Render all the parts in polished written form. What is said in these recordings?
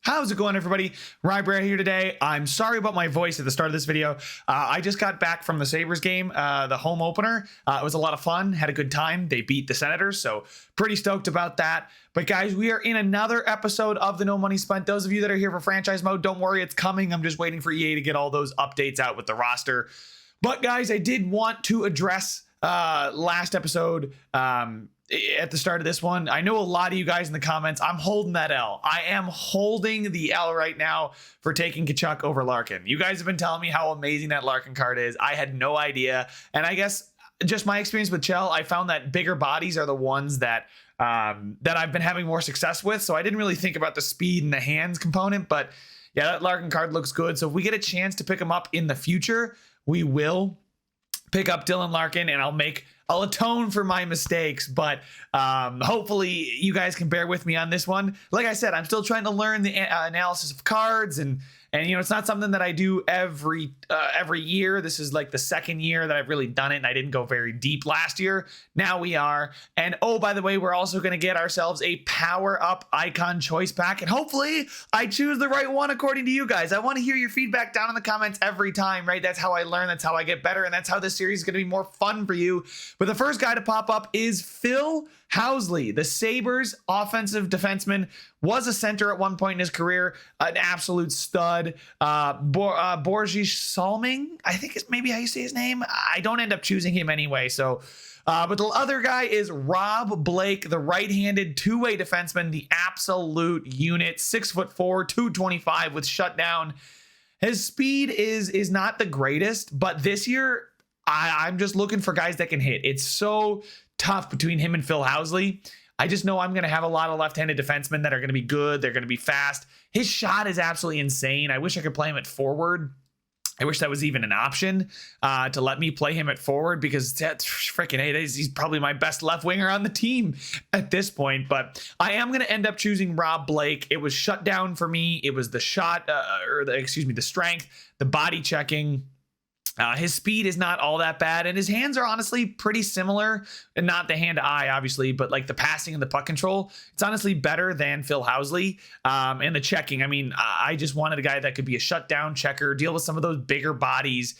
How's it going, everybody? RyeSquad here today. I'm sorry about my voice at the start of this video. I just got back from the Sabres game, the home opener. It was a lot of fun, had a good time. They beat the Senators, so pretty stoked about that. But guys, we are in another episode of the No Money Spent. Those of you that are here for franchise mode, don't worry, it's coming. I'm just waiting for EA to get all those updates out with the roster. But guys, I did want to address last episode at the start of this one. I know a lot of you guys in the comments, I'm holding that L. I am holding the L right now for taking Tkachuk over Larkin. You guys have been telling me how amazing that Larkin card is. I had no idea. And I guess just my experience with Chell, I found that bigger bodies are the ones that I've been having more success with. So I didn't really think about the speed and the hands component, but yeah, that Larkin card looks good. So if we get a chance to pick him up in the future, we will pick up Dylan Larkin, and I'll atone for my mistakes, but hopefully you guys can bear with me on this one. Like I said, I'm still trying to learn the analysis of cards, and you know, it's not something that I do every year. This is like the second year that I've really done it, and I didn't go very deep last year. Now we are. And oh, by the way, we're also going to get ourselves a power up icon choice pack, and hopefully I choose the right one according to you guys. I want to hear your feedback down in the comments every time, right? That's how I learn, that's how I get better, and that's how this series is going to be more fun for you. But the first guy to pop up is Phil Housley, the Sabres offensive defenseman, was a center at one point in his career, an absolute stud. Borges Salming, I think is maybe how you say his name. I don't end up choosing him anyway. So, but the other guy is Rob Blake, the right-handed two-way defenseman, the absolute unit, 6'4", 225 with shutdown. His speed is not the greatest, but this year I'm just looking for guys that can hit. It's so tough between him and Phil Housley. I just know I'm going to have a lot of left-handed defensemen that are going to be good. They're going to be fast. His shot is absolutely insane. I wish I could play him at forward. I wish that was even an option to let me play him at forward, because that's freaking he's probably my best left winger on the team at this point. But I am going to end up choosing Rob Blake. It was shut down for me. It was the shot, the strength, the body checking. His speed is not all that bad, and his hands are honestly pretty similar, and not the hand-to-eye, obviously, but like the passing and the puck control, it's honestly better than Phil Housley. And the checking, I mean, I just wanted a guy that could be a shutdown checker, deal with some of those bigger bodies.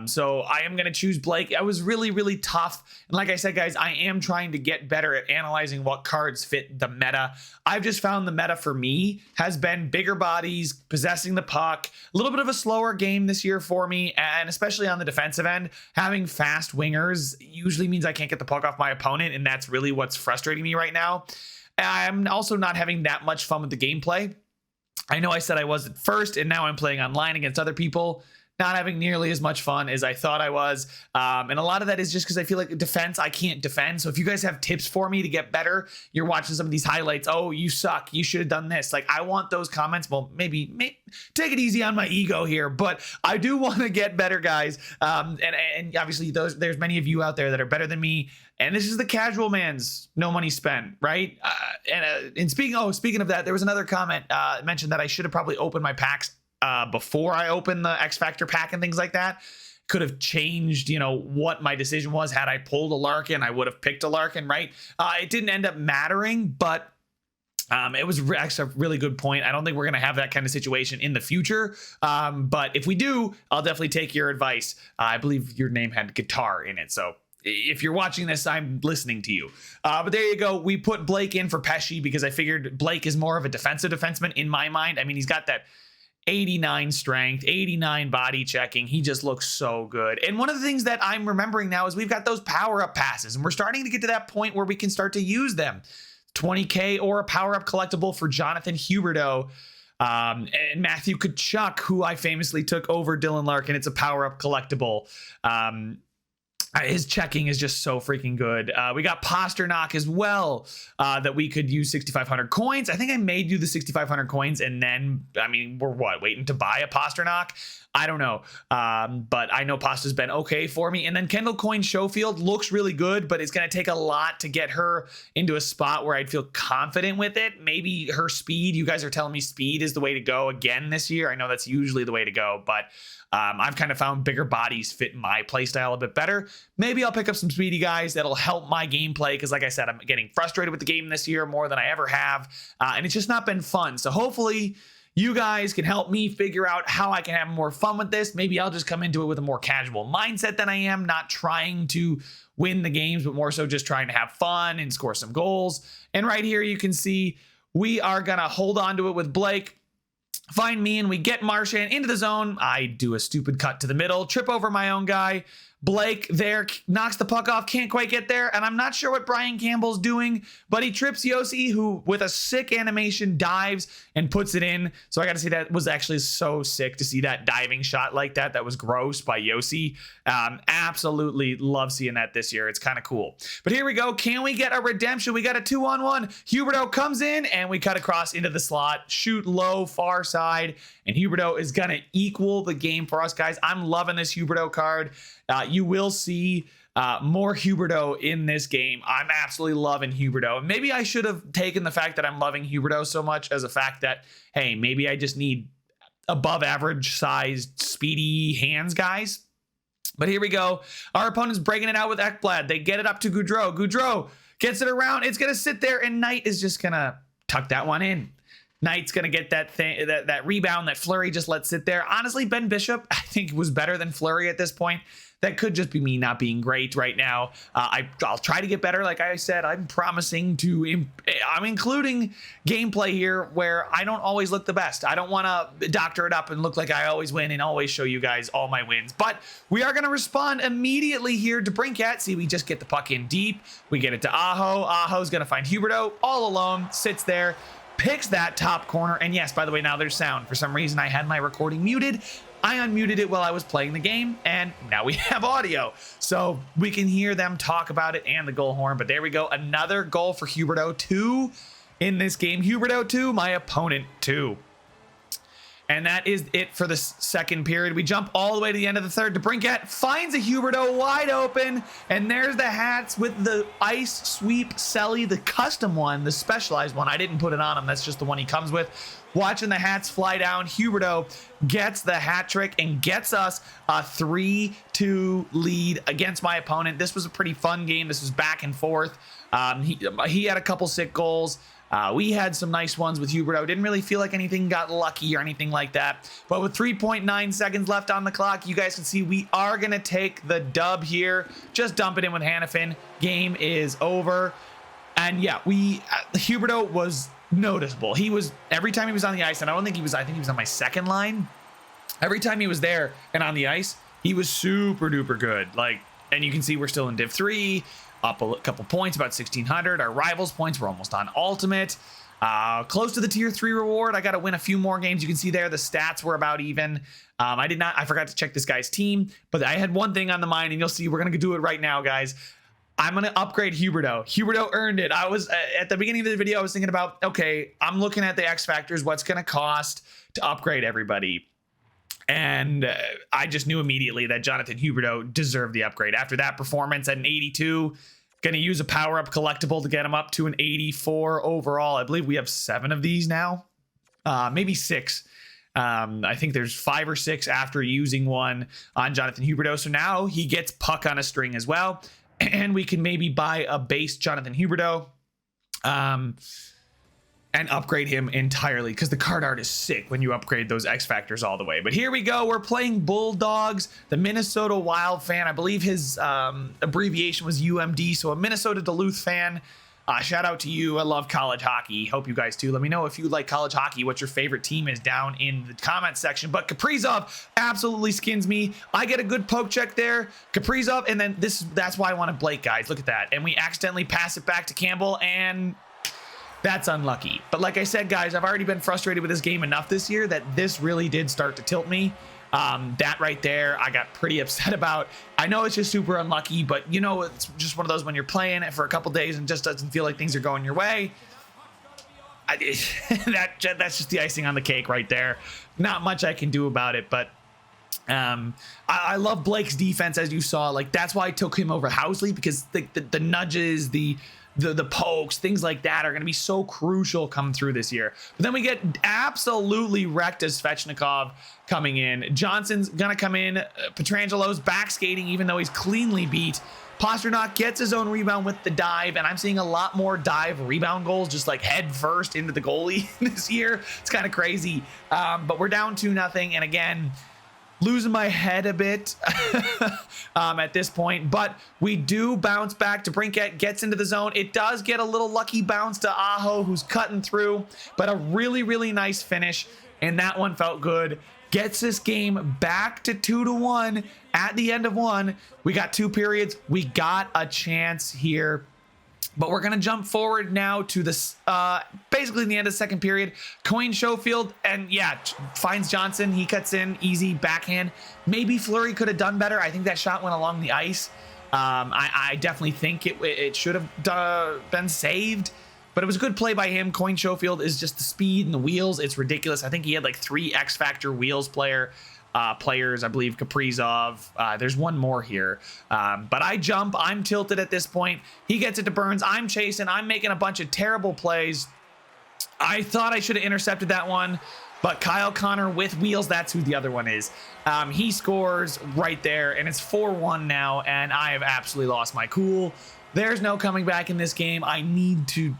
So I am going to choose Blake. I was really, really tough. And like I said, guys, I am trying to get better at analyzing what cards fit the meta. I've just found the meta for me has been bigger bodies, possessing the puck, a little bit of a slower game this year for me. And especially on the defensive end, having fast wingers usually means I can't get the puck off my opponent. And that's really what's frustrating me right now. I'm also not having that much fun with the gameplay. I know I said I was at first, and now I'm playing online against other people, not having nearly as much fun as I thought I was. And a lot of that is just because I feel like defense, I can't defend. So if you guys have tips for me to get better, you're watching some of these highlights, oh, you suck, you should have done this. Like, I want those comments. Well, maybe take it easy on my ego here, but I do want to get better, guys. And obviously there's many of you out there that are better than me. And this is the casual man's no money spent, right? And speaking of that, there was another comment mentioned that I should have probably opened my packs before I opened the X Factor pack and things like that. Could have changed, you know, what my decision was. Had I pulled a Larkin, I would have picked a Larkin, right? It didn't end up mattering, but it was actually a really good point. I don't think we're going to have that kind of situation in the future. But if we do, I'll definitely take your advice. I believe your name had guitar in it, so if you're watching this, I'm listening to you. But there you go. We put Blake in for Pesci because I figured Blake is more of a defensive defenseman in my mind. I mean, he's got that 89 strength, 89 body checking. He just looks so good. And one of the things that I'm remembering now is we've got those power-up passes, and we're starting to get to that point where we can start to use them. 20K or a power-up collectible for Jonathan Huberdeau. And Matthew Tkachuk, who I famously took over Dylan Larkin. It's a power-up collectible. His checking is just so freaking good. We got Pasternak as well, that we could use 6,500 coins. I think I made you the 6,500 coins, and then, I mean, we're waiting to buy a Pasternak? I don't know. But I know Pasta's been okay for me. And then Kendall Coyne Schofield looks really good, but it's going to take a lot to get her into a spot where I'd feel confident with it. Maybe her speed. You guys are telling me speed is the way to go again this year. I know that's usually the way to go, but I've kind of found bigger bodies fit my playstyle a bit better. maybe I'll pick up some speedy guys that'll help my gameplay, because like I said, I'm getting frustrated with the game this year more than I ever have, and it's just not been fun. So hopefully you guys can help me figure out how I can have more fun with this. Maybe I'll just come into it with a more casual mindset than I am, not trying to win the games, but more so just trying to have fun and score some goals. And right here you can see we are gonna hold on to it with Blake, find me, and we get Marchand into the zone. I do a stupid cut to the middle, trip over my own guy. Blake there knocks the puck off, can't quite get there, and I'm not sure what Brian Campbell's doing, but he trips Yossi, who with a sick animation dives and puts it in. So I got to say, that was actually so sick to see that diving shot like that. That was gross by Yossi. Absolutely love seeing that this year. It's kind of cool. But here we go. Can we get a redemption? We got a 2-on-1. Huberdeau comes in and we cut across into the slot, shoot low, far side, and Huberdeau is going to equal the game for us, guys. I'm loving this Huberdeau card. You will see more Huberdeau in this game. I'm absolutely loving Huberdeau. Maybe I should have taken the fact that I'm loving Huberdeau so much as a fact that, hey, maybe I just need above average sized, speedy hands guys. But here we go. Our opponent's breaking it out with Ekblad. They get it up to Goudreau. Goudreau gets it around. It's going to sit there, and Knight is just going to tuck that one in. Knight's going to get that thing, that rebound that Fleury just let sit there. Honestly, Ben Bishop, I think, was better than Fleury at this point. That could just be me not being great right now. I'll try to get better. Like I said, I'm promising to, I'm including gameplay here where I don't always look the best. I don't want to doctor it up and look like I always win and always show you guys all my wins. But we are going to respond immediately here to Brinkat. See, we just get the puck in deep. We get it to Aho. Aho's going to find Huberdeau all alone, sits there, picks that top corner. And yes, by the way, now there's sound. For some reason, I had my recording muted. I unmuted it while I was playing the game, and now we have audio. So we can hear them talk about it and the goal horn. But there we go. Another goal for Huberdeau. 2 in this game. Huberdeau 2, my opponent 2. And that is it for the second period. We jump all the way to the end of the third. DeBrincat finds a Huberdeau wide open. And there's the hats with the ice sweep Selly, the custom one, the specialized one. I didn't put it on him. That's just the one he comes with. Watching the hats fly down, Huberdeau gets the hat trick and gets us a 3-2 lead against my opponent. This was a pretty fun game. This was back and forth. He had a couple sick goals. We had some nice ones with Huberdeau. Didn't really feel like anything got lucky or anything like that. But with 3.9 seconds left on the clock, you guys can see we are going to take the dub here. Just dump it in with Hannafin. Game is over. And yeah, Huberdeau was noticeable. He was, every time he was on the ice, and I think he was on my second line. Every time he was there and on the ice, he was super duper good. Like, and you can see we're still in Div 3, up a couple points, about 1,600. Our rivals points were almost on ultimate. Close to the tier 3 reward. I got to win a few more games. You can see there the stats were about even. I forgot to check this guy's team, but I had one thing on the mind, and you'll see we're going to do it right now, guys. I'm going to upgrade Huberdeau. Huberdeau earned it. I was at the beginning of the video, I was thinking about, okay, I'm looking at the X factors, what's going to cost to upgrade everybody. And I just knew immediately that Jonathan Huberdeau deserved the upgrade. After that performance at an 82, going to use a power-up collectible to get him up to an 84 overall. I believe we have 7 of these now, maybe 6. I think there's 5 or 6 after using one on Jonathan Huberdeau. So now he gets puck on a string as well. And we can maybe buy a base Jonathan Huberdeau and upgrade him entirely, because the card art is sick when you upgrade those X factors all the way. But here we go. We're playing Bulldogs, the Minnesota Wild fan. I believe his abbreviation was UMD, so a Minnesota Duluth fan. Shout out to you. I love college hockey. Hope you guys too. Let me know if you like college hockey, what your favorite team is down in the comment section. But Kaprizov absolutely skins me. I get a good poke check there. Kaprizov, and then that's why I wanted Blake, guys. Look at that. And we accidentally pass it back to Campbell, and that's unlucky. But like I said, guys, I've already been frustrated with this game enough this year that this really did start to tilt me. That right there, I got pretty upset about. I know it's just super unlucky, but you know, it's just one of those when you're playing it for a couple days and just doesn't feel like things are going your way. That's just the icing on the cake right there. Not much I can do about it, but I love Blake's defense, as you saw. Like, that's why I took him over Housley, because the nudges, the the pokes, things like that are going to be so crucial coming through this year. But then we get absolutely wrecked as Svechnikov coming in. Johnson's going to come in. Petrangelo's back skating, even though he's cleanly beat. Pasternak gets his own rebound with the dive, and I'm seeing a lot more dive rebound goals, just like head first into the goalie this year. It's kind of crazy. But we're down 2-0, and again, losing my head a bit at this point, but we do bounce back. DeBrincat gets into the zone. It does get a little lucky bounce to Aho, who's cutting through, but a really, really nice finish, and that one felt good. Gets this game back to 2-1 at the end of one. We got 2 periods. We got a chance here. But we're going to jump forward now to this, basically the end of the second period. Coyne Schofield, and yeah, finds Johnson. He cuts in, easy backhand. Maybe Fleury could have done better. I think that shot went along the ice. I definitely think it should have been saved. But it was a good play by him. Coyne Schofield is just the speed and the wheels. It's ridiculous. I think he had like 3 X Factor wheels players. I believe Kaprizov. There's one more here. But I jump. I'm tilted at this point. He gets it to Burns. I'm chasing. I'm making a bunch of terrible plays. I thought I should have intercepted that one. But Kyle Connor with wheels, that's who the other one is. He scores right there. And it's 4-1 now. And I have absolutely lost my cool. There's no coming back in this game. I need to,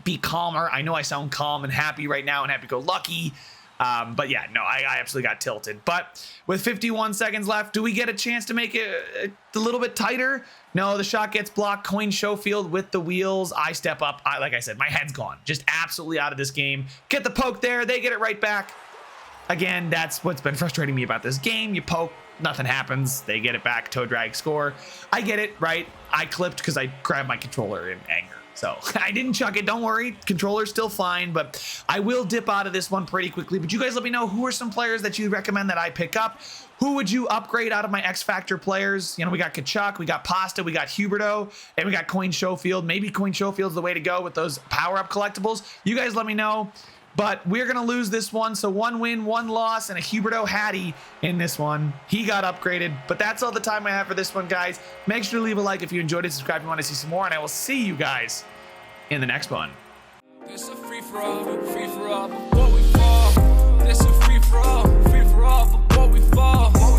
be calmer. I know I sound calm and happy right now and happy-go-lucky. But yeah, no, I absolutely got tilted. But with 51 seconds left, do we get a chance to make it a little bit tighter? No, the shot gets blocked. Coyne Schofield with the wheels. I step up. Like I said, my head's gone. Just absolutely out of this game. Get the poke there. They get it right back. Again, that's what's been frustrating me about this game. You poke, nothing happens. They get it back. Toe drag, score. I get it, right? I clipped because I grabbed my controller in anger. So I didn't chuck it. Don't worry. Controller's still fine, but I will dip out of this one pretty quickly. But you guys let me know who are some players that you recommend that I pick up. Who would you upgrade out of my X Factor players? We got Kachuk, we got Pasta, we got Huberto, and we got Coyne Schofield. Maybe Coyne Schofield's the way to go with those power-up collectibles. You guys let me know. But we're going to lose this one. So 1 win, 1 loss, and a Huberto Hattie in this one. He got upgraded. But that's all the time I have for this one, guys. Make sure to leave a like if you enjoyed it. Subscribe if you want to see some more. And I will see you guys in the next one. This a free-for-all before we fall. This a free-for-all before we fall.